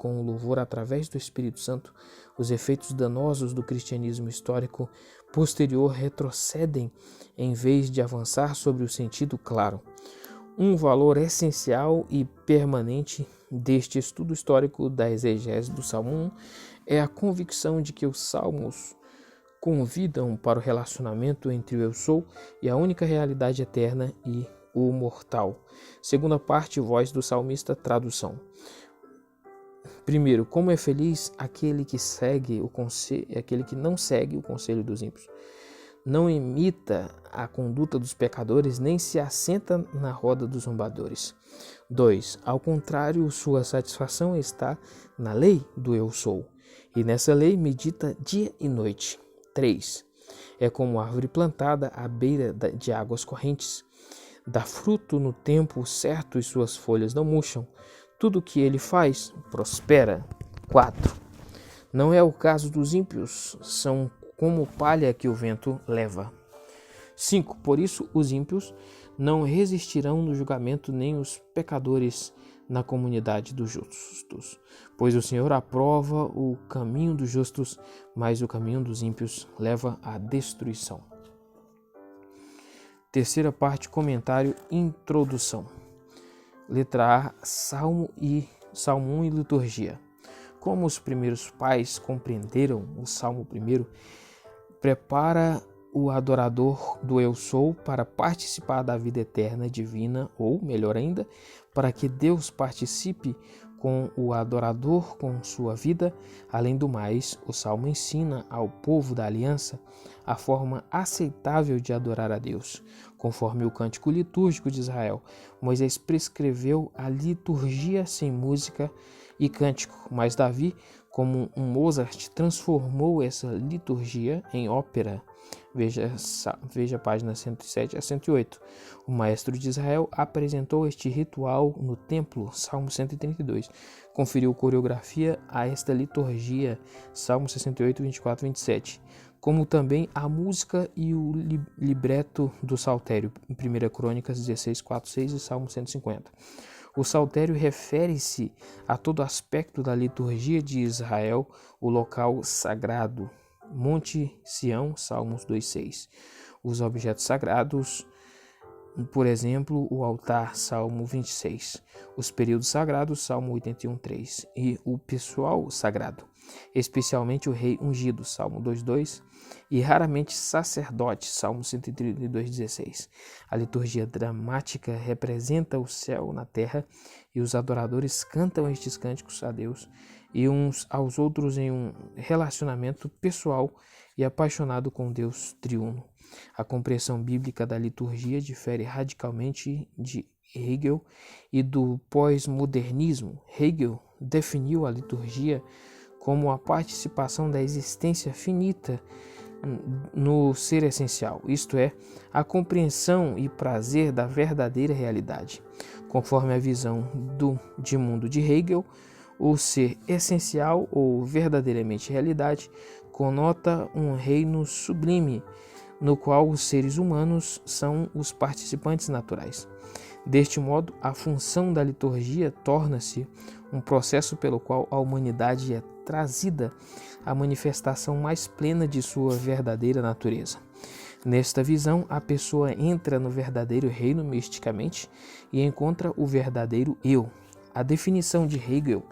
com o louvor através do Espírito Santo, os efeitos danosos do cristianismo histórico posterior retrocedem em vez de avançar sobre o sentido claro. Um valor essencial e permanente deste estudo histórico da exegese do Salmo 1 é a convicção de que os salmos convidam para o relacionamento entre o Eu Sou e a única realidade eterna e o mortal. Segunda parte, voz do salmista, tradução. Primeiro, como é feliz aquele que não segue o conselho dos ímpios, não imita a conduta dos pecadores, nem se assenta na roda dos zombadores. 2. Ao contrário, sua satisfação está na lei do Eu Sou, e nessa lei medita dia e noite. 3. É como árvore plantada à beira de águas correntes. Dá fruto no tempo certo e suas folhas não murcham. Tudo o que ele faz prospera. 4. Não é o caso dos ímpios, são como palha que o vento leva. 5. Por isso os ímpios não resistirão no julgamento, nem os pecadores na comunidade dos justos. Pois o Senhor aprova o caminho dos justos, mas o caminho dos ímpios leva à destruição. Terceira parte, comentário, introdução. Letra A, Salmo 1 e liturgia. Como os primeiros pais compreenderam, o Salmo 1 prepara o adorador do Eu Sou para participar da vida eterna divina, ou, melhor ainda, para que Deus participe com o adorador com sua vida. Além do mais, o Salmo ensina ao povo da aliança a forma aceitável de adorar a Deus. Conforme o cântico litúrgico de Israel, Moisés prescreveu a liturgia sem música e cântico, mas Davi, como um Mozart, transformou essa liturgia em ópera. Veja páginas 107 a 108. O maestro de Israel apresentou este ritual no templo, Salmo 132. Conferiu coreografia a esta liturgia, Salmo 68, 24 e 27. Como também a música e o libreto do saltério, em 1 Crônicas 16, 4, 6 e Salmo 150. O saltério refere-se a todo aspecto da liturgia de Israel, o local sagrado, Monte Sião, Salmos 2:6. Os objetos sagrados, por exemplo, o altar, Salmo 26. Os períodos sagrados, Salmo 81:3. E o pessoal sagrado, especialmente o rei ungido, Salmo 2:2. E raramente sacerdote, Salmo 132:16. A liturgia dramática representa o céu na terra e os adoradores cantam estes cânticos a Deus e uns aos outros em um relacionamento pessoal e apaixonado com Deus triuno. A compreensão bíblica da liturgia difere radicalmente de Hegel e do pós-modernismo. Hegel definiu a liturgia como a participação da existência finita no ser essencial, isto é, a compreensão e prazer da verdadeira realidade. Conforme a visão de mundo de Hegel, o ser essencial ou verdadeiramente realidade conota um reino sublime, no qual os seres humanos são os participantes naturais. Deste modo, a função da liturgia torna-se um processo pelo qual a humanidade é trazida à manifestação mais plena de sua verdadeira natureza. Nesta visão, a pessoa entra no verdadeiro reino misticamente e encontra o verdadeiro eu. A definição de Hegel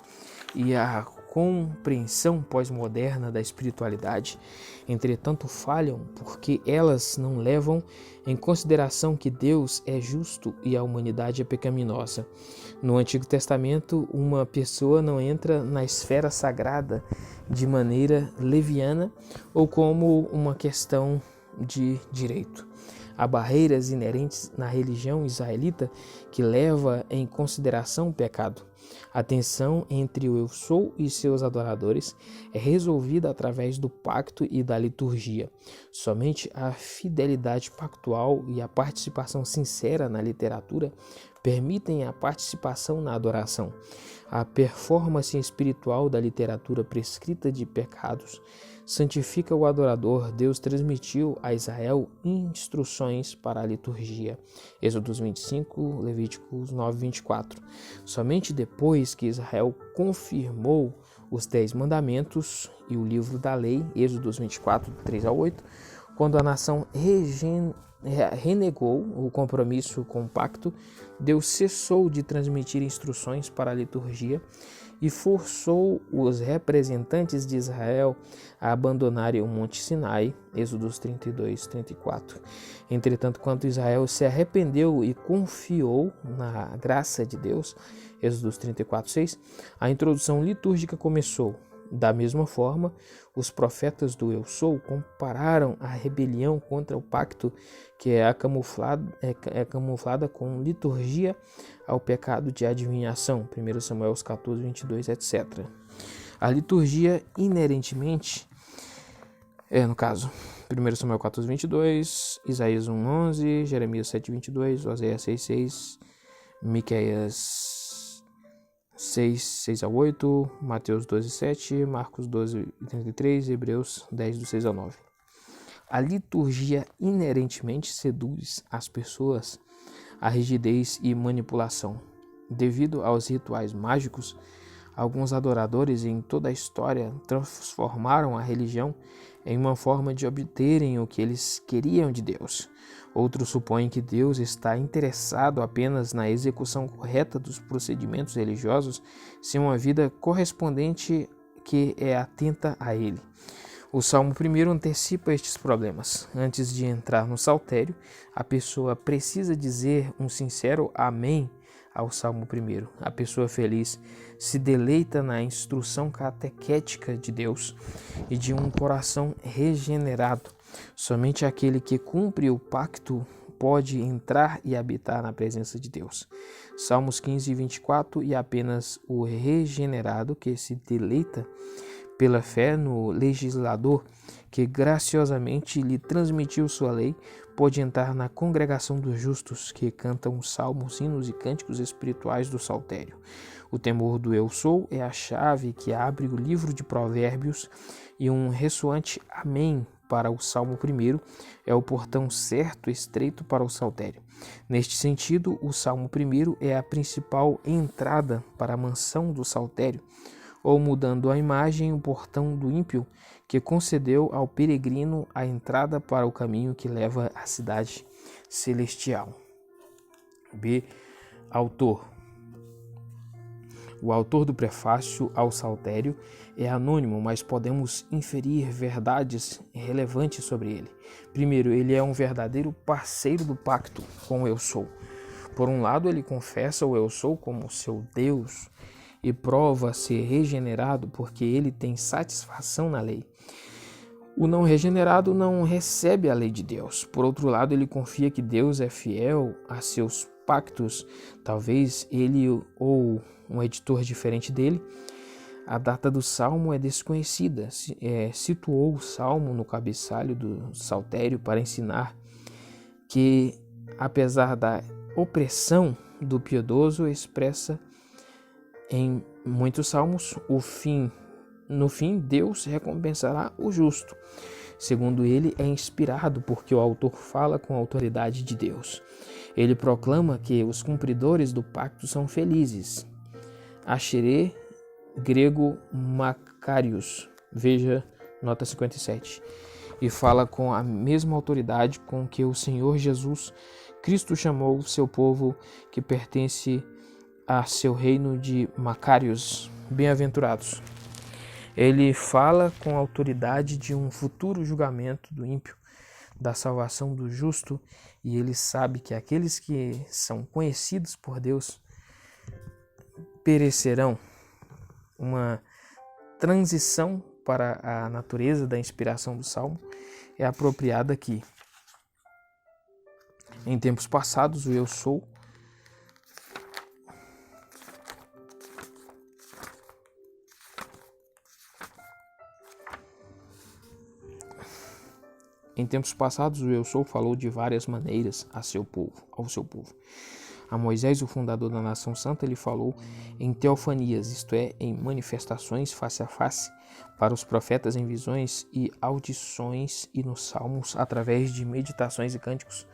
e a compreensão pós-moderna da espiritualidade, entretanto, falham porque elas não levam em consideração que Deus é justo e a humanidade é pecaminosa. No Antigo Testamento, uma pessoa não entra na esfera sagrada de maneira leviana ou como uma questão de direito. Há barreiras inerentes na religião israelita que leva em consideração o pecado. A tensão entre o Eu Sou e seus adoradores é resolvida através do pacto e da liturgia. Somente a fidelidade pactual e a participação sincera na literatura permitem a participação na adoração. A performance espiritual da literatura prescrita de pecados santifica o adorador. Deus transmitiu a Israel instruções para a liturgia. Êxodo 25, Levíticos 9, 24. Somente depois que Israel confirmou os 10 mandamentos e o livro da lei, Êxodo 24, 3 a 8, quando a nação renegou o compromisso com o pacto, Deus cessou de transmitir instruções para a liturgia e forçou os representantes de Israel a abandonarem o Monte Sinai, Êxodos 32, 34. Entretanto, quando Israel se arrependeu e confiou na graça de Deus, Êxodos 34, 6, a introdução litúrgica começou. Da mesma forma, os profetas do Eu Sou compararam a rebelião contra o pacto, que é camuflada com liturgia, ao pecado de adivinhação, 1 Samuel 14, 22, etc. A liturgia inerentemente, no caso, 1 Samuel 14, 22, Isaías 1, 11, Jeremias 7, 22, Oséias 6, 6, Miqueias 6, 6 a 8, Mateus 12, 7, Marcos 12, 33, Hebreus 10, do 6 a 9. A liturgia inerentemente seduz as pessoas à rigidez e manipulação. Devido aos rituais mágicos, alguns adoradores em toda a história transformaram a religião em uma forma de obterem o que eles queriam de Deus. Outros supõem que Deus está interessado apenas na execução correta dos procedimentos religiosos, sem uma vida correspondente que é atenta a ele. O Salmo 1 antecipa estes problemas. Antes de entrar no saltério, a pessoa precisa dizer um sincero amém ao Salmo 1. A pessoa feliz se deleita na instrução catequética de Deus e de um coração regenerado. Somente aquele que cumpre o pacto pode entrar e habitar na presença de Deus. Salmos 15 e 24, e apenas o regenerado que se deleita pela fé no legislador que graciosamente lhe transmitiu sua lei, pode entrar na congregação dos justos que cantam salmos, hinos e cânticos espirituais do saltério. O temor do Eu Sou é a chave que abre o livro de Provérbios, e um ressoante amém para o Salmo 1 é o portão certo estreito para o saltério. Neste sentido, o Salmo 1 é a principal entrada para a mansão do saltério, ou, mudando a imagem, o portão do ímpio, que concedeu ao peregrino a entrada para o caminho que leva à cidade celestial. B. Autor. O autor do prefácio ao saltério é anônimo, mas podemos inferir verdades relevantes sobre ele. Primeiro, ele é um verdadeiro parceiro do pacto com o Eu Sou. Por um lado, ele confessa o Eu Sou como seu Deus e prova ser regenerado porque ele tem satisfação na lei. O não regenerado não recebe a lei de Deus. Por outro lado, ele confia que Deus é fiel a seus pactos. Talvez ele ou um editor diferente dele. A data do salmo é desconhecida. Situou o salmo no cabeçalho do saltério para ensinar que, apesar da opressão do piedoso expressa em muitos salmos, no fim, Deus recompensará o justo. Segundo ele, é inspirado porque o autor fala com a autoridade de Deus. Ele proclama que os cumpridores do pacto são felizes. Asherê, grego Macarius, veja nota 57. E fala com a mesma autoridade com que o Senhor Jesus Cristo chamou seu povo que pertence a seu reino de Macarius, bem-aventurados. Ele fala com a autoridade de um futuro julgamento do ímpio, da salvação do justo, e ele sabe que aqueles que são conhecidos por Deus perecerão. Uma transição para a natureza da inspiração do Salmo é apropriada aqui. Em tempos passados, o Eu Sou falou de várias maneiras ao seu povo. A Moisés, o fundador da nação santa, ele falou em teofanias, isto é, em manifestações face a face, para os profetas em visões e audições, e nos salmos, através de meditações e cânticos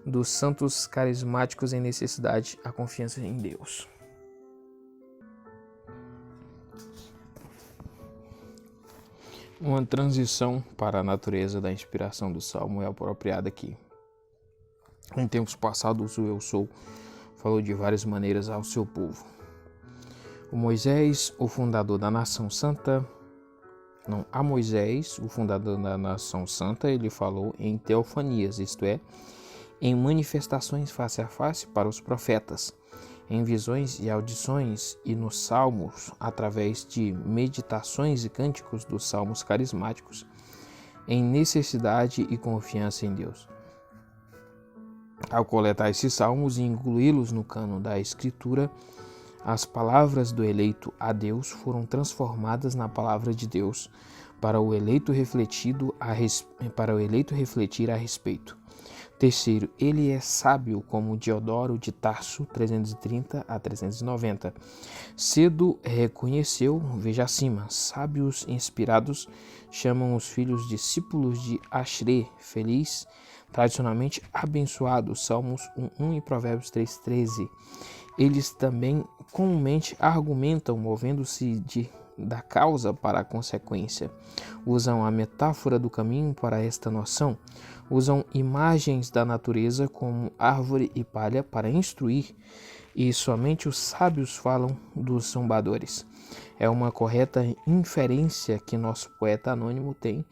dos santos carismáticos em necessidade, a confiança em Deus. Uma transição para a natureza da inspiração do Salmo é apropriada aqui. Em tempos passados, o Eu Sou falou de várias maneiras ao seu povo. A Moisés, o fundador da nação santa, ele falou em teofanias, isto é, em manifestações face a face para os profetas, em visões e audições, e nos salmos, através de meditações e cânticos dos salmos carismáticos, em necessidade e confiança em Deus. Ao coletar esses salmos e incluí-los no cânon da Escritura, as palavras do eleito a Deus foram transformadas na palavra de Deus para o eleito refletir a respeito. Terceiro, ele é sábio como Diodoro de Tarso, 330 a 390. Cedo reconheceu, veja acima, sábios inspirados chamam os filhos discípulos de Ashre, feliz, tradicionalmente abençoados, Salmos 1:1 e Provérbios 3:13. Eles também comumente argumentam, movendo-se da causa para a consequência. Usam a metáfora do caminho para esta noção. Usam imagens da natureza como árvore e palha para instruir, e somente os sábios falam dos zombadores. É uma correta inferência que nosso poeta anônimo tem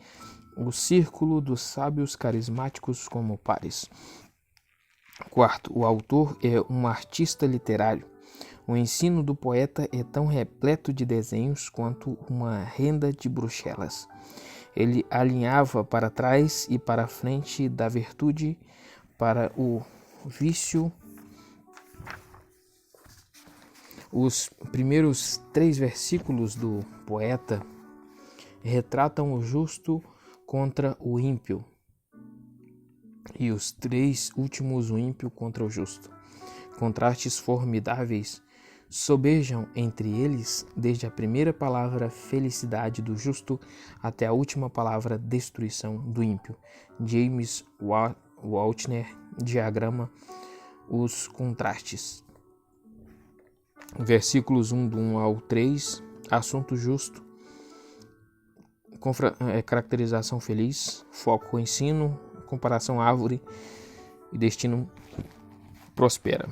o círculo dos sábios carismáticos como pares. Quarto, o autor é um artista literário. O ensino do poeta é tão repleto de desenhos quanto uma renda de Bruxelas. Ele alinhava para trás e para frente da virtude para o vício. Os primeiros 3 versículos do poeta retratam o justo contra o ímpio, e os 3 últimos o ímpio contra o justo. Contrastes formidáveis sobejam entre eles, desde a primeira palavra felicidade do justo até a última palavra destruição do ímpio. James Waltner diagrama os contrastes. Versículos 1 do 1 ao 3, assunto justo, caracterização feliz, foco ensino, comparação árvore e destino prospera.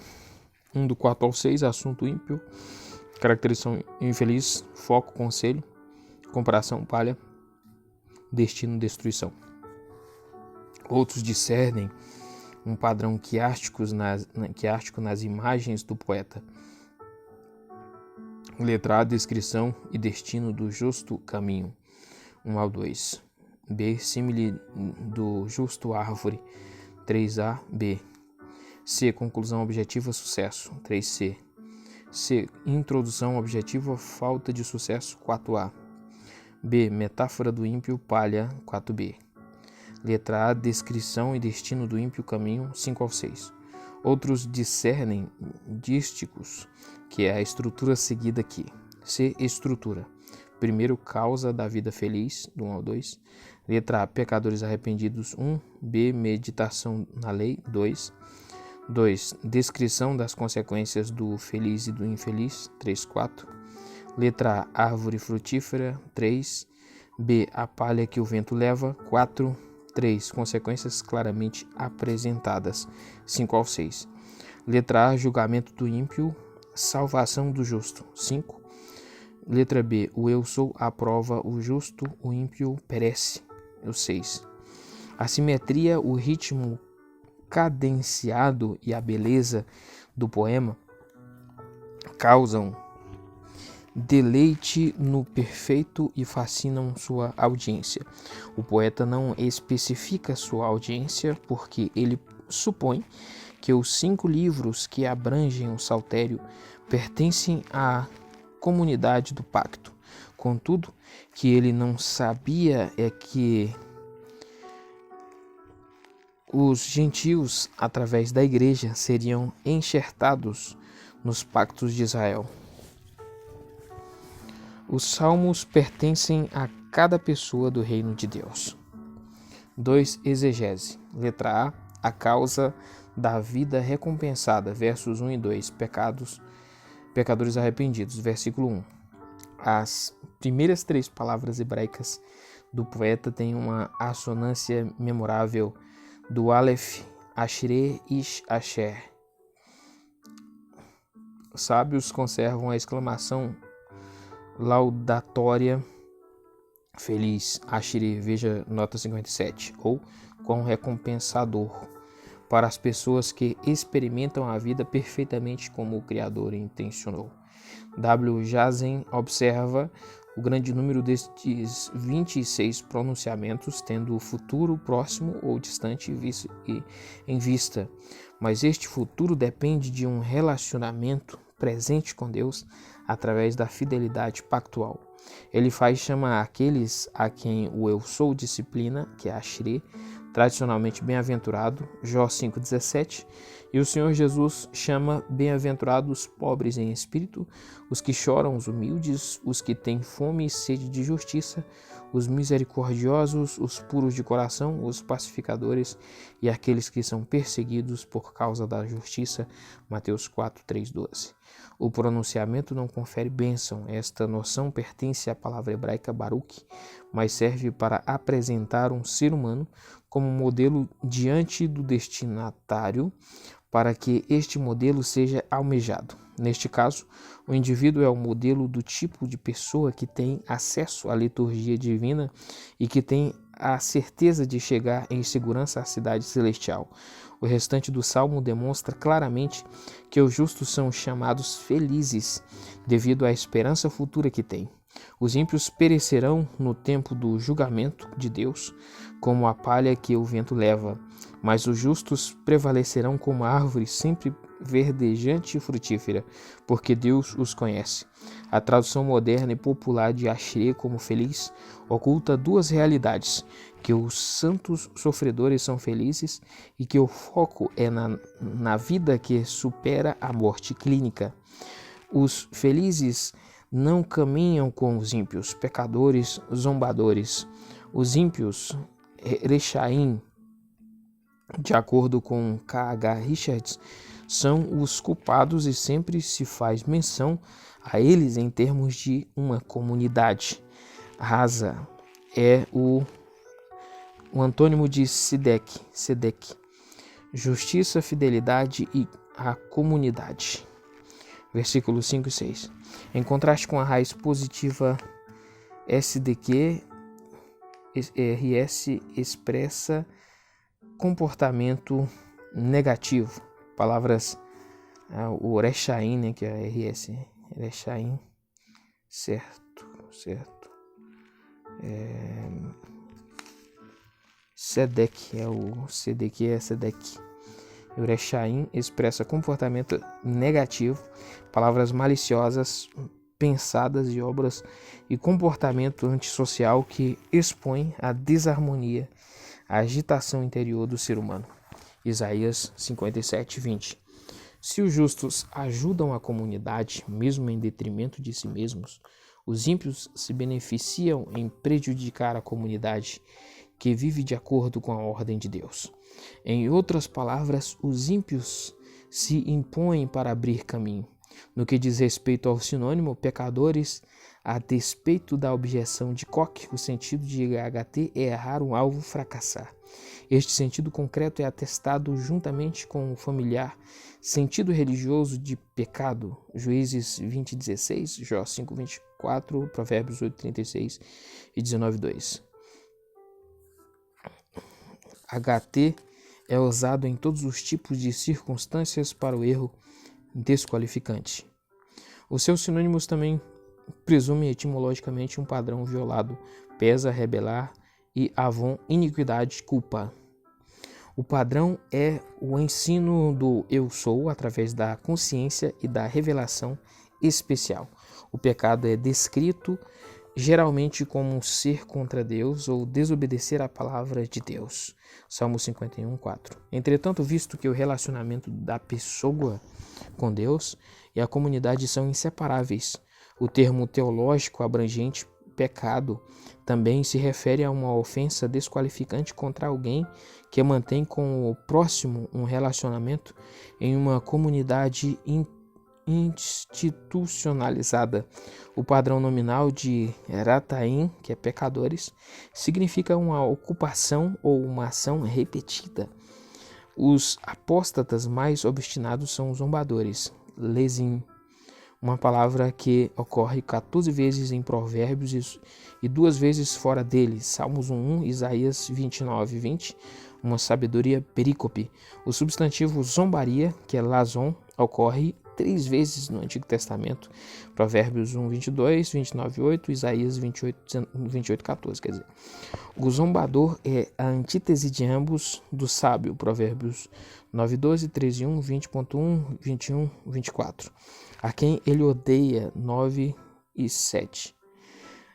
1 do 4 ao 6, assunto ímpio, caracterização infeliz, foco conselho, comparação palha, destino destruição. Outros discernem um padrão quiástico nas imagens do poeta. Letra A, descrição e destino do justo caminho, 1 ao 2. B, símile do justo árvore, 3A, B. C, conclusão objetiva, sucesso, 3C. C, introdução objetiva, falta de sucesso, 4A. B, metáfora do ímpio, palha, 4B. Letra A, descrição e destino do ímpio caminho, 5 ao 6. Outros discernem dísticos, que é a estrutura seguida aqui. C, estrutura. Primeiro, causa da vida feliz, do 1 ao 2. Letra A, pecadores arrependidos, 1. B, meditação na lei, 2. 2. Descrição das consequências do feliz e do infeliz, 3, 4. Letra A, árvore frutífera, 3. B, a palha que o vento leva, 4. 3. Consequências claramente apresentadas, 5 ao 6. Letra A, julgamento do ímpio, salvação do justo, 5. Letra B, o eu sou aprova o justo, o ímpio perece, o 6. A simetria, o ritmo cadenciado e a beleza do poema causam deleite no perfeito e fascinam sua audiência. O poeta não especifica sua audiência porque ele supõe que os 5 livros que abrangem o saltério pertencem à comunidade do pacto. Contudo, que ele não sabia é que Os gentios, através da igreja, seriam enxertados nos pactos de Israel. Os salmos pertencem a cada pessoa do reino de Deus. 2. Exegese. Letra A. A causa da vida recompensada. Versos 1 e 2. Pecadores arrependidos. Versículo 1. As primeiras 3 palavras hebraicas do poeta têm uma assonância memorável do Aleph, Ashre, Ish, Asher. Sábios conservam a exclamação laudatória feliz, Ashre, veja nota 57, ou quão recompensador para as pessoas que experimentam a vida perfeitamente como o Criador intencionou. W. Jazen observa o grande número destes 26 pronunciamentos, tendo o futuro próximo ou distante em vista, mas este futuro depende de um relacionamento presente com Deus através da fidelidade pactual. Ele faz chamar aqueles a quem o eu sou disciplina, que é Ashre, tradicionalmente bem-aventurado, Jó 5,17, e o Senhor Jesus chama bem-aventurados os pobres em espírito, os que choram, os humildes, os que têm fome e sede de justiça, os misericordiosos, os puros de coração, os pacificadores e aqueles que são perseguidos por causa da justiça, Mateus 4:3-12. O pronunciamento não confere bênção. Esta noção pertence à palavra hebraica Baruch, mas serve para apresentar um ser humano como modelo diante do destinatário, para que este modelo seja almejado. Neste caso, o indivíduo é o modelo do tipo de pessoa que tem acesso à liturgia divina e que tem a certeza de chegar em segurança à cidade celestial. O restante do salmo demonstra claramente que os justos são chamados felizes devido à esperança futura que têm. Os ímpios perecerão no tempo do julgamento de Deus, como a palha que o vento leva, mas os justos prevalecerão como a árvore sempre verdejante e frutífera, porque Deus os conhece. A tradução moderna e popular de Ashre como feliz oculta 2 realidades: que os santos sofredores são felizes e que o foco é na vida que supera a morte clínica. Os felizes não caminham com os ímpios, pecadores, zombadores. Os ímpios, Rechaim, de acordo com K.H. Richards, são os culpados e sempre se faz menção a eles em termos de uma comunidade. Rasa é o antônimo de Sedek, justiça, fidelidade e a comunidade. Versículos 5 e 6. Em contraste com a raiz positiva SDQ, RS expressa comportamento negativo. Palavras, o Rechaim, né, que é RS, Rechaim, certo. Sedek, o CDQ é Sedek. O Rechaim expressa comportamento negativo, palavras maliciosas, pensadas e obras e comportamento antissocial que expõe a desarmonia, a agitação interior do ser humano. Isaías 57:20. Se os justos ajudam a comunidade, mesmo em detrimento de si mesmos, os ímpios se beneficiam em prejudicar a comunidade que vive de acordo com a ordem de Deus. Em outras palavras, os ímpios se impõem para abrir caminho. No que diz respeito ao sinônimo pecadores, a despeito da objeção de Koch, o sentido de HT é errar um alvo, fracassar. Este sentido concreto é atestado juntamente com o familiar sentido religioso de pecado, Juízes 20:16, Jó 5:24, Provérbios 8:36 e 19:2. HT é usado em todos os tipos de circunstâncias para o erro desqualificante. Os seus sinônimos também presumem etimologicamente um padrão violado: pesa, rebelar, e avon, iniquidade, culpa. O padrão é o ensino do eu sou através da consciência e da revelação especial. O pecado é descrito geralmente como um ser contra Deus ou desobedecer à palavra de Deus. Salmo 51:4. Entretanto, visto que o relacionamento da pessoa com Deus e a comunidade são inseparáveis, o termo teológico abrangente pecado também se refere a uma ofensa desqualificante contra alguém que mantém com o próximo um relacionamento em uma comunidade institucionalizada. O padrão nominal de rataim, que é pecadores, significa uma ocupação ou uma ação repetida. Os apóstatas mais obstinados são os zombadores, lesim, uma palavra que ocorre 14 vezes em Provérbios e 2 vezes fora dele, Salmos 1:1, Isaías 29:20, uma sabedoria perícope. O substantivo zombaria, que é lazon, ocorre 3 vezes no Antigo Testamento, Provérbios 1:22, 29:8, Isaías 28:14, quer dizer. O zombador é a antítese de ambos do sábio, Provérbios 9:12, 13:1, 20:1, 21, 24. A quem ele odeia, 9:7.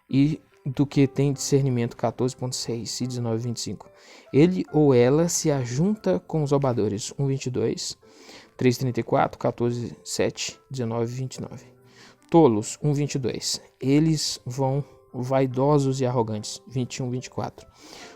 E do que tem discernimento, 14:6 e 19:25. Ele ou ela se ajunta com os zombadores, 1:22, 3:34, 14:7, 19:29. Tolos, 1:22. Eles vão vaidosos e arrogantes, 21:24.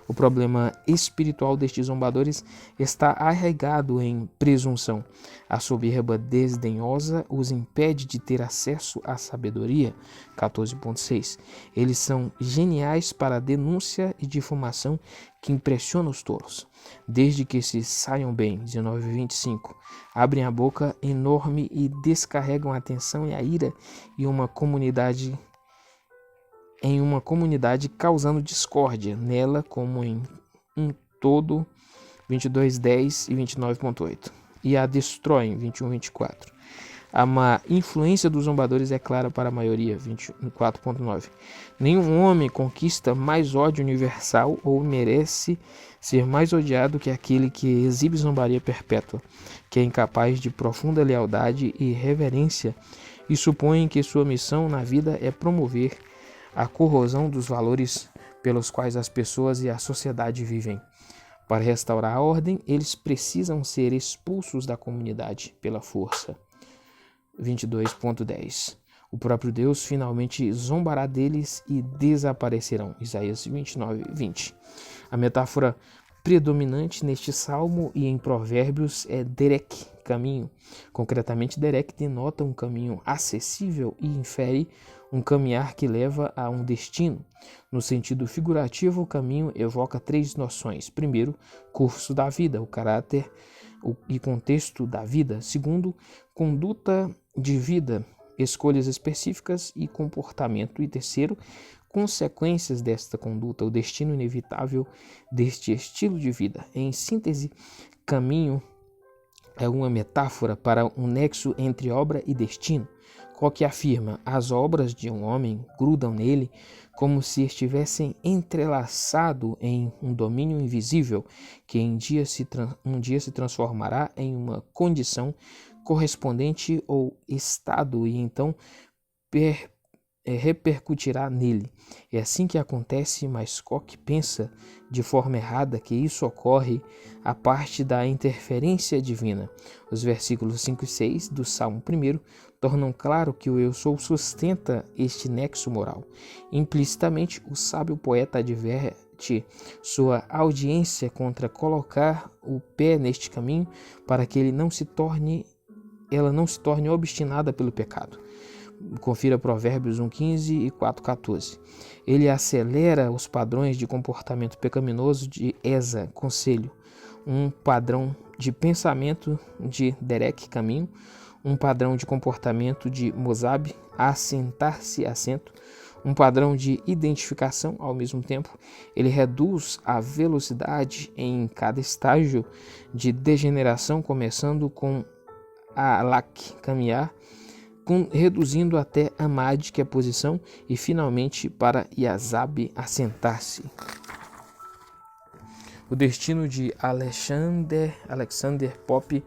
O problema espiritual destes zombadores está arraigado em presunção. A soberba desdenhosa os impede de ter acesso à sabedoria, 14:6. Eles são geniais para a denúncia e difamação que impressiona os tolos. Desde que se saiam bem, 19:25. Abrem a boca enorme e descarregam a atenção e a ira em uma comunidade causando discórdia nela como em um todo, 22:10 e 29:8, e a destroem, 21:24. A má influência dos zombadores é clara para a maioria, 24:9. Nenhum homem conquista mais ódio universal ou merece ser mais odiado que aquele que exibe zombaria perpétua, que é incapaz de profunda lealdade e reverência e supõe que sua missão na vida é promover a corrosão dos valores pelos quais as pessoas e a sociedade vivem. Para restaurar a ordem, eles precisam ser expulsos da comunidade pela força. 22:10. O próprio Deus finalmente zombará deles e desaparecerão. Isaías 29:20. A metáfora predominante neste salmo e em Provérbios é derek, caminho. Concretamente, derek denota um caminho acessível e infere um caminhar que leva a um destino. No sentido figurativo, o caminho evoca 3 noções. Primeiro, curso da vida, o caráter e contexto da vida. Segundo, conduta de vida, escolhas específicas e comportamento. E terceiro, consequências desta conduta, o destino inevitável deste estilo de vida. Em síntese, caminho é uma metáfora para um nexo entre obra e destino. Koch afirma: as obras de um homem grudam nele como se estivessem entrelaçado em um domínio invisível que um dia se transformará em uma condição correspondente ou estado e então repercutirá nele. É assim que acontece, mas Koch pensa de forma errada que isso ocorre a parte da interferência divina. Os versículos 5 e 6 do Salmo 1 tornam claro que o eu sou sustenta este nexo moral. Implicitamente, o sábio poeta adverte sua audiência contra colocar o pé neste caminho para que ela não se torne obstinada pelo pecado. Confira Provérbios 1:15 e 4:14. Ele acelera os padrões de comportamento pecaminoso de Esa, conselho, um padrão de pensamento de Derek, caminho, um padrão de comportamento de Mozab, assentar-se, assento, um padrão de identificação ao mesmo tempo. Ele reduz a velocidade em cada estágio de degeneração, começando com Alak, caminhar, reduzindo até Amad, que é posição, e finalmente para Yazab, assentar-se. O destino de Alexander Pope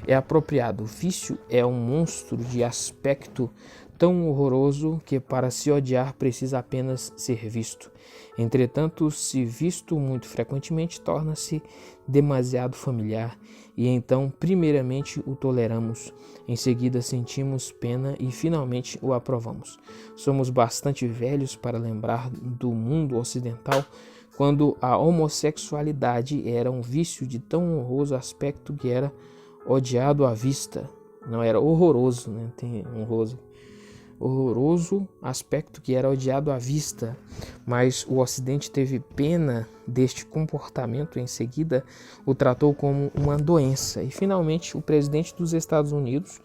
é apropriado. O vício é um monstro de aspecto tão horroroso que para se odiar precisa apenas ser visto. Entretanto, se visto muito frequentemente, torna-se demasiado familiar e então, primeiramente, o toleramos, em seguida sentimos pena e finalmente o aprovamos. Somos bastante velhos para lembrar do mundo ocidental quando a homossexualidade era um vício de tão horroroso aspecto que era odiado à vista. Não era horroroso, né? Tem horroroso aspecto que era odiado à vista, mas o Ocidente teve pena deste comportamento, em seguida o tratou como uma doença e finalmente o presidente dos Estados Unidos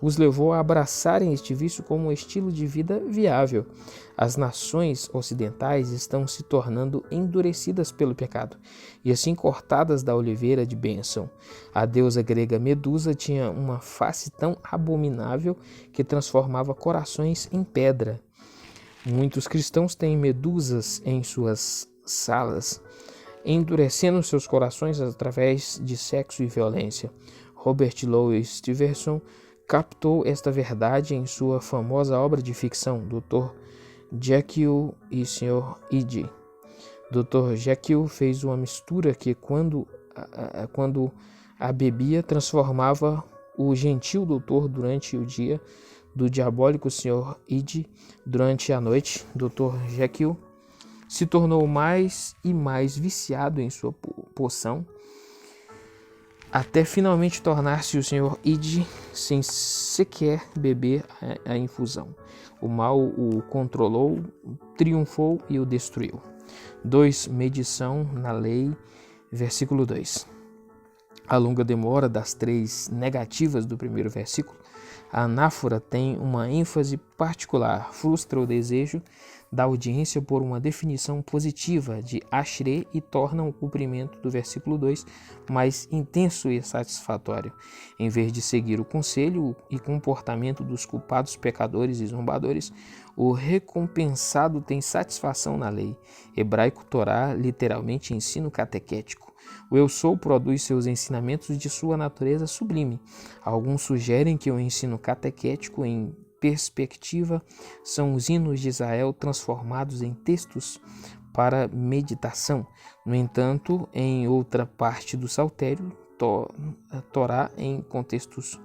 os levou a abraçarem este vício como um estilo de vida viável. As nações ocidentais estão se tornando endurecidas pelo pecado e assim cortadas da oliveira de bênção. A deusa grega Medusa tinha uma face tão abominável que transformava corações em pedra. Muitos cristãos têm medusas em suas salas, endurecendo seus corações através de sexo e violência. Robert Louis Stevenson captou esta verdade em sua famosa obra de ficção, Dr. Jekyll e Sr. Hyde. Dr. Jekyll fez uma mistura que, quando a bebia, transformava o gentil doutor durante o dia do diabólico Sr. Hyde durante a noite. Dr. Jekyll se tornou mais e mais viciado em sua poção, até finalmente tornar-se o Sr. Hyde sem sequer beber a infusão. O mal o controlou, triunfou e o destruiu. 2. Medição na lei, versículo 2. A longa demora das 3 negativas do primeiro versículo, a anáfora tem uma ênfase particular, frustra o desejo da audiência por uma definição positiva de Ashrei e torna o cumprimento do versículo 2 mais intenso e satisfatório. Em vez de seguir o conselho e comportamento dos culpados pecadores e zombadores, o recompensado tem satisfação na lei. Hebraico Torá, literalmente ensino catequético. O Eu Sou produz seus ensinamentos de sua natureza sublime. Alguns sugerem que o ensino catequético em perspectiva são os hinos de Israel transformados em textos para meditação. No entanto, em outra parte do saltério, Torá em contextos,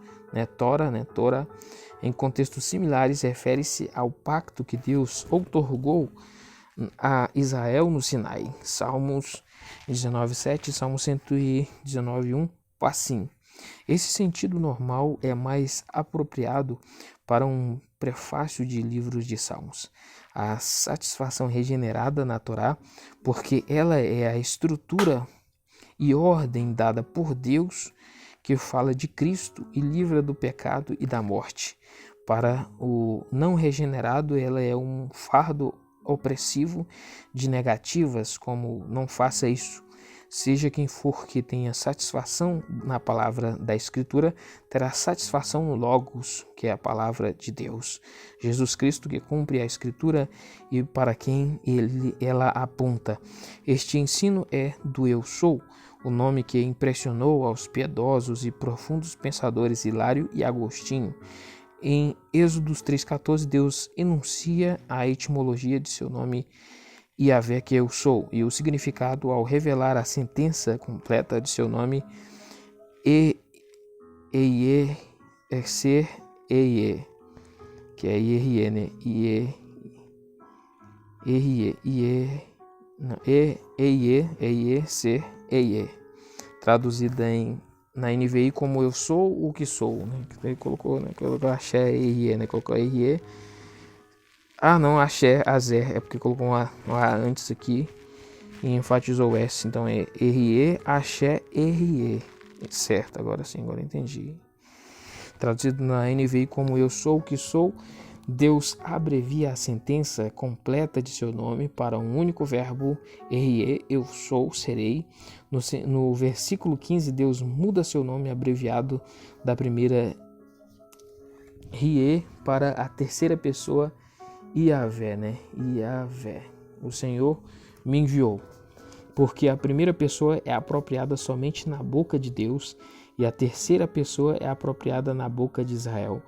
Torá em contextos similares refere-se ao pacto que Deus outorgou a Israel no Sinai. Salmos 19:7, Salmo 119:1, assim. Esse sentido normal é mais apropriado para um prefácio de livros de Salmos. A satisfação regenerada na Torá, porque ela é a estrutura e ordem dada por Deus que fala de Cristo e livra do pecado e da morte. Para o não regenerado, ela é um fardo opressivo de negativas, como não faça isso. Seja quem for que tenha satisfação na palavra da Escritura, terá satisfação no Logos, que é a palavra de Deus. Jesus Cristo, que cumpre a Escritura e para quem ela aponta. Este ensino é do Eu Sou, o nome que impressionou aos piedosos e profundos pensadores Hilário e Agostinho. Em Êxodo 3,14, Deus enuncia a etimologia de seu nome Yahvé, que Eu Sou, e o significado ao revelar a sentença completa de seu nome Eie, ser Eie, que é Ierie, né? Eie, ser Eie, traduzida na NVI como Eu Sou o que Sou, né? Ele colocou Axé Eie, né? Colocou Eie. Não, Axé, Azer, é porque colocou um A antes aqui e enfatizou o S, então é R-E, Axé, R-E. Certo, agora sim, agora entendi. Traduzido na NVI como Eu Sou o que Sou, Deus abrevia a sentença completa de seu nome para um único verbo, R-E, Eu Sou, Serei. No versículo 15, Deus muda seu nome abreviado da primeira Rie para a terceira pessoa, Yahvé, né? Yahvé. O Senhor me enviou. Porque a primeira pessoa é apropriada somente na boca de Deus e a terceira pessoa é apropriada na boca de Israel.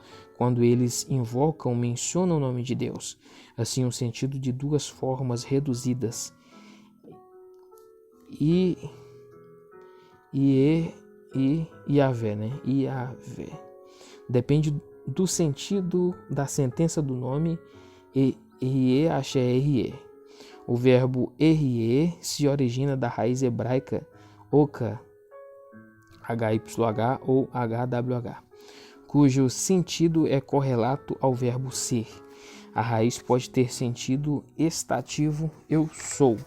quando eles invocam, mencionam o nome de Deus. Assim, o sentido de duas formas reduzidas. Iavé, né? Iavé. Depende do sentido da sentença do nome Rie, Axé, Rie. O verbo Rie se origina da raiz hebraica Oka, HYH ou HWH, cujo sentido é correlato ao verbo ser. A raiz pode ter sentido estativo, eu sou,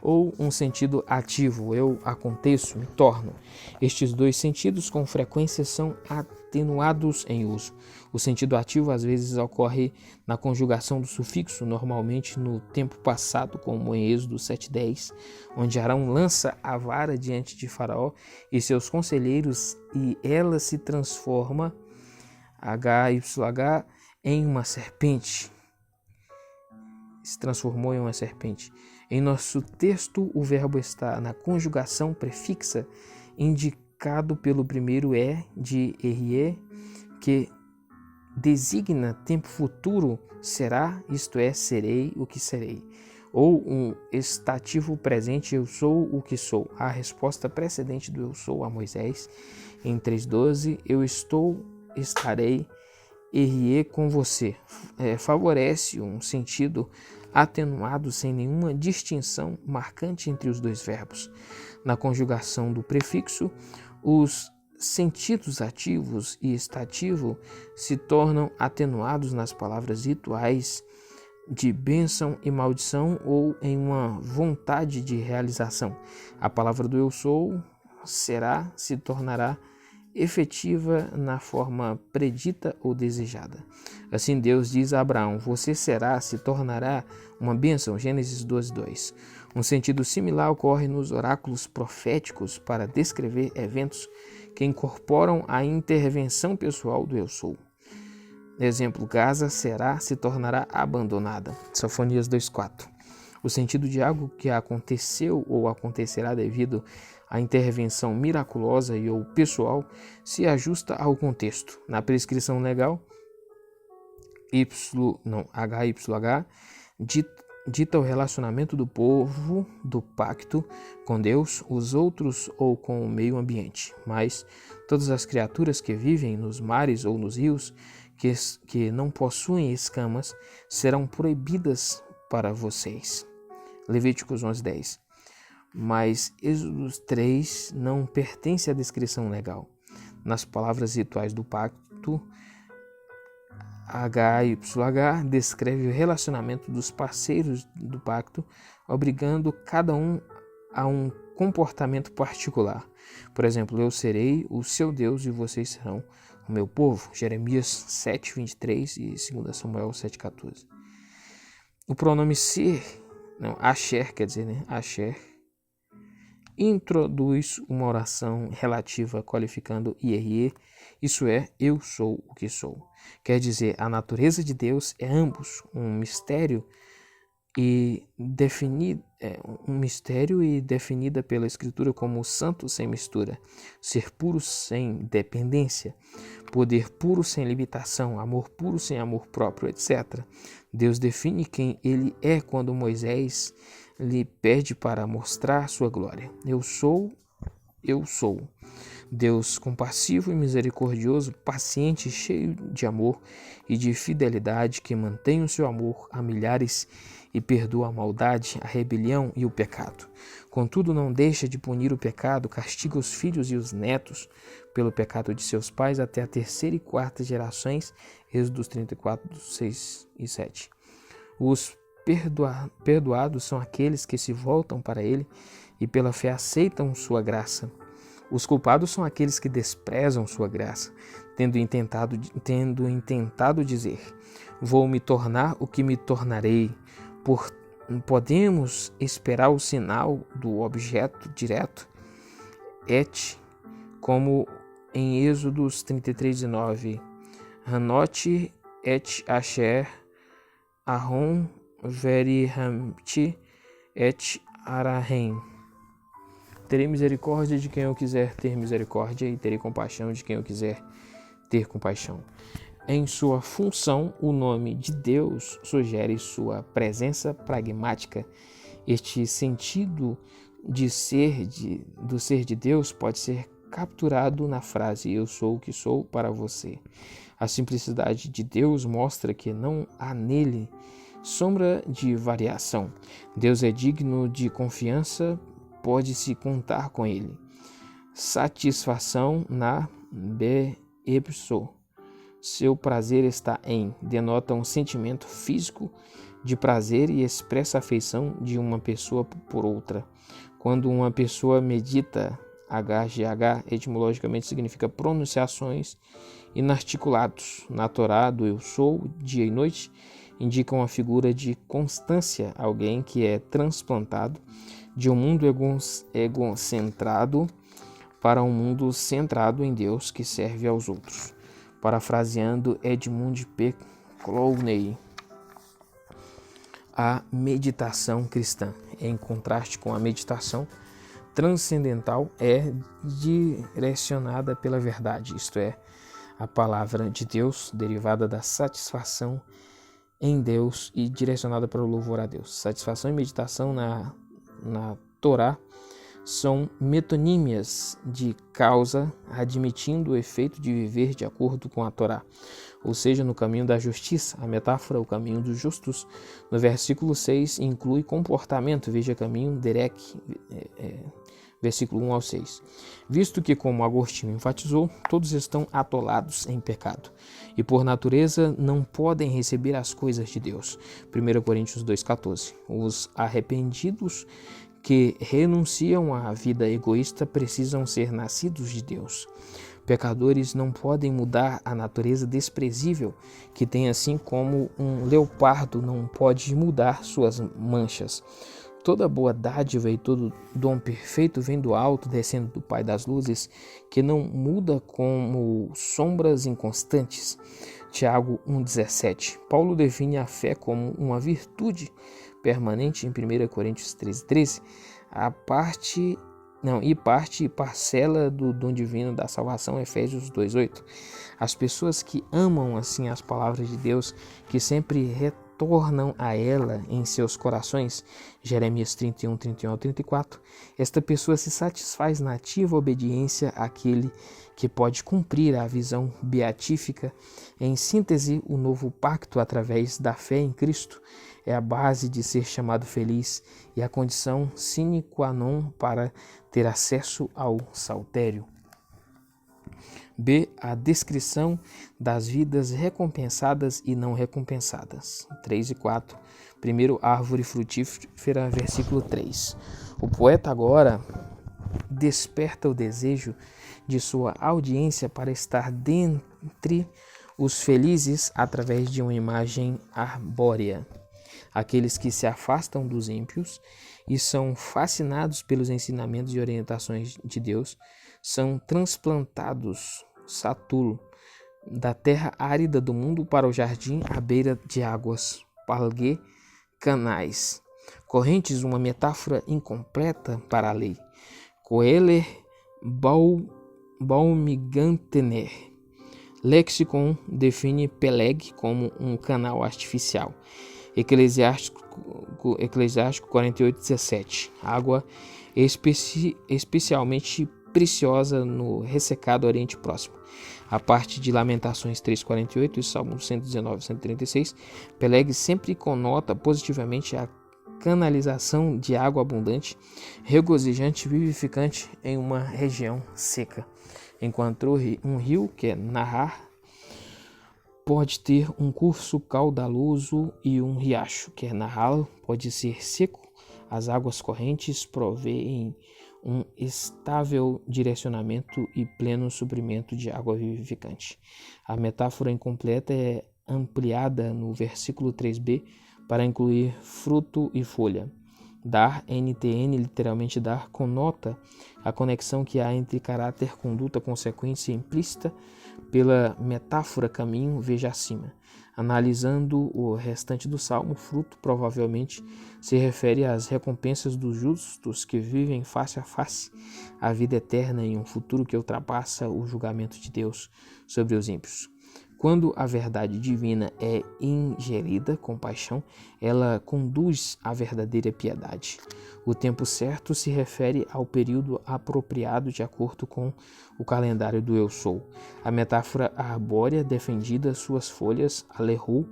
ou um sentido ativo, eu aconteço, me torno. Estes dois sentidos com frequência são atenuados em uso. O sentido ativo às vezes ocorre na conjugação do sufixo, normalmente no tempo passado, como em Êxodo 7:10, onde Arão lança a vara diante de Faraó e seus conselheiros e ela se transforma, HYH, em uma serpente. Se transformou em uma serpente. Em nosso texto, o verbo está na conjugação prefixa, indicado pelo primeiro de Rie, que designa tempo futuro, será, isto é, serei o que serei. Ou um estativo presente, eu sou o que sou. A resposta precedente do eu sou a Moisés, em 3:12, eu estou, estarei, Rie com você. Favorece um sentido atenuado sem nenhuma distinção marcante entre os dois verbos. Na conjugação do prefixo, os sentidos ativos e estativo se tornam atenuados nas palavras rituais de bênção e maldição ou em uma vontade de realização. A palavra do eu sou, será, se tornará efetiva na forma predita ou desejada. Assim Deus diz a Abraão, você será, se tornará uma bênção, Gênesis 12:2. Um sentido similar ocorre nos oráculos proféticos para descrever eventos que incorporam a intervenção pessoal do eu sou. Exemplo, Gaza será, se tornará abandonada, Sofonias 2:4. O sentido de algo que aconteceu ou acontecerá devido à intervenção miraculosa e ou pessoal se ajusta ao contexto. Na prescrição legal, HYH dita o relacionamento do povo do pacto com Deus, os outros ou com o meio ambiente. Mas todas as criaturas que vivem nos mares ou nos rios que não possuem escamas serão proibidas para vocês. Levíticos 11:10. Mas Êxodo 3 não pertence à descrição legal. Nas palavras rituais do pacto, HYH descreve o relacionamento dos parceiros do pacto, obrigando cada um a um comportamento particular. Por exemplo, eu serei o seu Deus e vocês serão o meu povo. Jeremias 7:23 e 2 Samuel 7:14. O pronome ser, Asher, Asher, introduz uma oração relativa qualificando IRE, isso é, eu sou o que sou. Quer dizer, a natureza de Deus é ambos, um mistério e definida pela Escritura como santo sem mistura, ser puro sem dependência, poder puro sem limitação, amor puro sem amor próprio, etc. Deus define quem ele é quando Moisés lhe pede para mostrar sua glória. Eu sou. Deus compassivo e misericordioso, paciente, cheio de amor e de fidelidade, que mantém o seu amor a milhares e perdoa a maldade, a rebelião e o pecado. Contudo, não deixa de punir o pecado, castiga os filhos e os netos pelo pecado de seus pais até a terceira e quarta gerações, Êxodo 34, 6 e 7. Os perdoados são aqueles que se voltam para ele e pela fé aceitam sua graça. Os culpados são aqueles que desprezam sua graça, tendo intentado dizer, vou me tornar o que me tornarei. Podemos esperar o sinal do objeto direto, como em Êxodos 33:9, Hanot et Asher, Ahon verihamti et arahem. Terei misericórdia de quem eu quiser ter misericórdia e terei compaixão de quem eu quiser ter compaixão. Em sua função, o nome de Deus sugere sua presença pragmática. Este sentido do ser de Deus pode ser capturado na frase "Eu sou o que sou para você". A simplicidade de Deus mostra que não há nele sombra de variação. Deus é digno de confiança, pode-se contar com ele. Satisfação na beepso. Seu prazer está em, denota um sentimento físico de prazer e expressa a afeição de uma pessoa por outra. Quando uma pessoa medita, HGH etimologicamente significa pronunciações inarticulados. Na Torá do eu sou, dia e noite, indicam a figura de constância, alguém que é transplantado de um mundo egocentrado para um mundo centrado em Deus que serve aos outros. Parafraseando Edmund P. Clowney, a meditação cristã, em contraste com a meditação transcendental, é direcionada pela verdade, isto é, a palavra de Deus, derivada da satisfação em Deus e direcionada para o louvor a Deus. Satisfação e meditação na Torá são metonímias de causa, admitindo o efeito de viver de acordo com a Torá, ou seja, no caminho da justiça. A metáfora, o caminho dos justos, no versículo 6, inclui comportamento, veja caminho, derek, versículo 1 ao 6. Visto que, como Agostinho enfatizou, todos estão atolados em pecado e, por natureza, não podem receber as coisas de Deus. 1 Coríntios 2,14. Os arrependidos que renunciam à vida egoísta precisam ser nascidos de Deus. Pecadores não podem mudar a natureza desprezível que tem, assim como um leopardo não pode mudar suas manchas. Toda boa dádiva e todo dom perfeito vem do alto, descendo do Pai das luzes, que não muda como sombras inconstantes. Tiago 1,17. Paulo define a fé como uma virtude permanente em 1 Coríntios 13,13. Parte e parcela do dom divino da salvação, Efésios 2,8. As pessoas que amam assim as palavras de Deus, que sempre retornam a ela em seus corações, Jeremias 31, 31 ao 34, esta pessoa se satisfaz na ativa obediência àquele que pode cumprir a visão beatífica. Em síntese, o novo pacto através da fé em Cristo é a base de ser chamado feliz e a condição sine qua non para ter acesso ao saltério. B. A descrição das vidas recompensadas e não recompensadas. 3 e 4. Primeiro, árvore frutífera, versículo 3. O poeta agora desperta o desejo de sua audiência para estar dentre os felizes através de uma imagem arbórea. Aqueles que se afastam dos ímpios e são fascinados pelos ensinamentos e orientações de Deus são transplantados, Satulo, da terra árida do mundo para o jardim à beira de águas, Palgue, canais. Correntes, uma metáfora incompleta para a lei. Coeler Baumgartner. Lexicon define Peleg como um canal artificial. Eclesiástico 48:17. Água especialmente preciosa no ressecado Oriente Próximo. A parte de Lamentações 3:48 e Salmo 119, 136, Peleg sempre conota positivamente a canalização de água abundante, regozijante e vivificante em uma região seca. Enquanto um rio, que é Nahar, pode ter um curso caudaloso e um riacho, que é Nahal, pode ser seco, as águas correntes provêem um estável direcionamento e pleno suprimento de água vivificante. A metáfora incompleta é ampliada no versículo 3b para incluir fruto e folha. Dar, NTN, literalmente dar, conota a conexão que há entre caráter, conduta, consequência implícita pela metáfora caminho, veja acima. Analisando o restante do salmo, fruto provavelmente se refere às recompensas dos justos que vivem face a face a vida eterna em um futuro que ultrapassa o julgamento de Deus sobre os ímpios. Quando a verdade divina é ingerida com paixão, ela conduz à verdadeira piedade. O tempo certo se refere ao período apropriado de acordo com o calendário do Eu Sou. A metáfora arbórea defendida, suas folhas, alehu,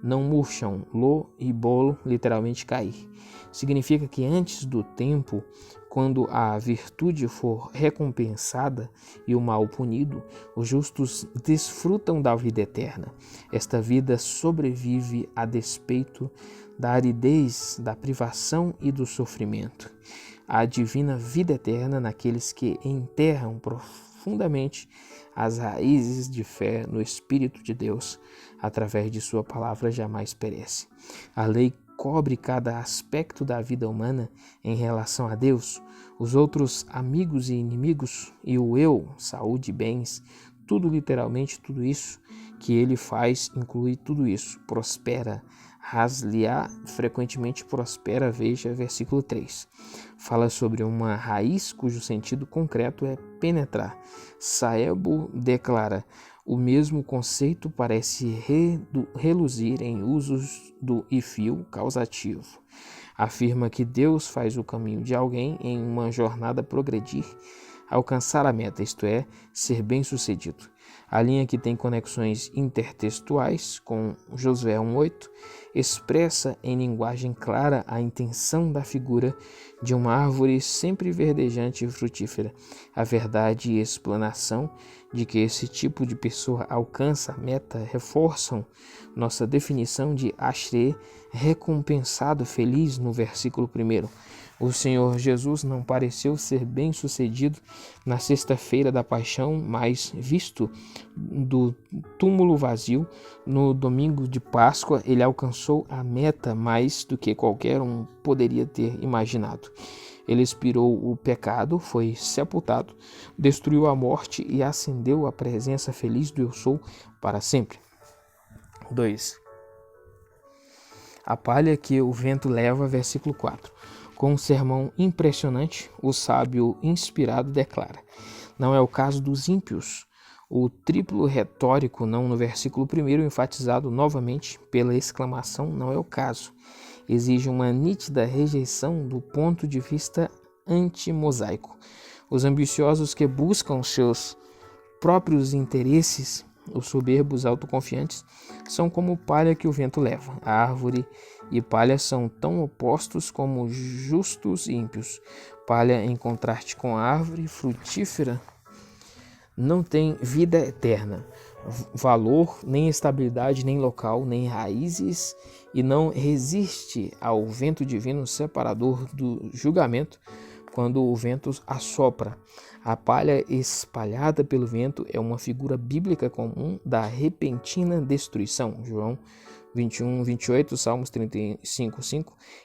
não murcham, lo e bolo, literalmente cair. Significa que antes do tempo, quando a virtude for recompensada e o mal punido, os justos desfrutam da vida eterna. Esta vida sobrevive a despeito da aridez, da privação e do sofrimento. A divina vida eterna naqueles que enterram profundamente as raízes de fé no Espírito de Deus, através de sua palavra, jamais perece. A lei cobre cada aspecto da vida humana em relação a Deus, os outros amigos e inimigos, e o eu, saúde e bens, tudo, literalmente tudo isso que ele faz inclui tudo isso, prospera. Hasliá frequentemente prospera, veja versículo 3. Fala sobre uma raiz cujo sentido concreto é penetrar. Saebo declara: o mesmo conceito parece reluzir em usos do ifio causativo. Afirma que Deus faz o caminho de alguém em uma jornada progredir, alcançar a meta, isto é, ser bem-sucedido. A linha que tem conexões intertextuais com Josué 1:8 expressa em linguagem clara a intenção da figura de uma árvore sempre verdejante e frutífera. A verdade e explanação de que esse tipo de pessoa alcança a meta reforçam nossa definição de Ashrei, recompensado, feliz, no versículo 1. O Senhor Jesus não pareceu ser bem-sucedido na sexta-feira da paixão, mas visto do túmulo vazio, no domingo de Páscoa, ele alcançou a meta mais do que qualquer um poderia ter imaginado. Ele expirou o pecado, foi sepultado, destruiu a morte e ascendeu à presença feliz do Eu Sou para sempre. 2. A palha que o vento leva, versículo 4. Com um sermão impressionante, o sábio inspirado declara: não é o caso dos ímpios. O triplo retórico, não no versículo 1, enfatizado novamente pela exclamação, não é o caso, exige uma nítida rejeição do ponto de vista anti-mosaico. Os ambiciosos que buscam seus próprios interesses, os soberbos autoconfiantes, são como palha que o vento leva. A árvore e palha são tão opostos como justos e ímpios. Palha, em contraste com a árvore frutífera, não tem vida eterna, valor, nem estabilidade, nem local, nem raízes, e não resiste ao vento divino separador do julgamento quando o vento assopra. A palha espalhada pelo vento é uma figura bíblica comum da repentina destruição. João 21, 28, Salmos 35, 5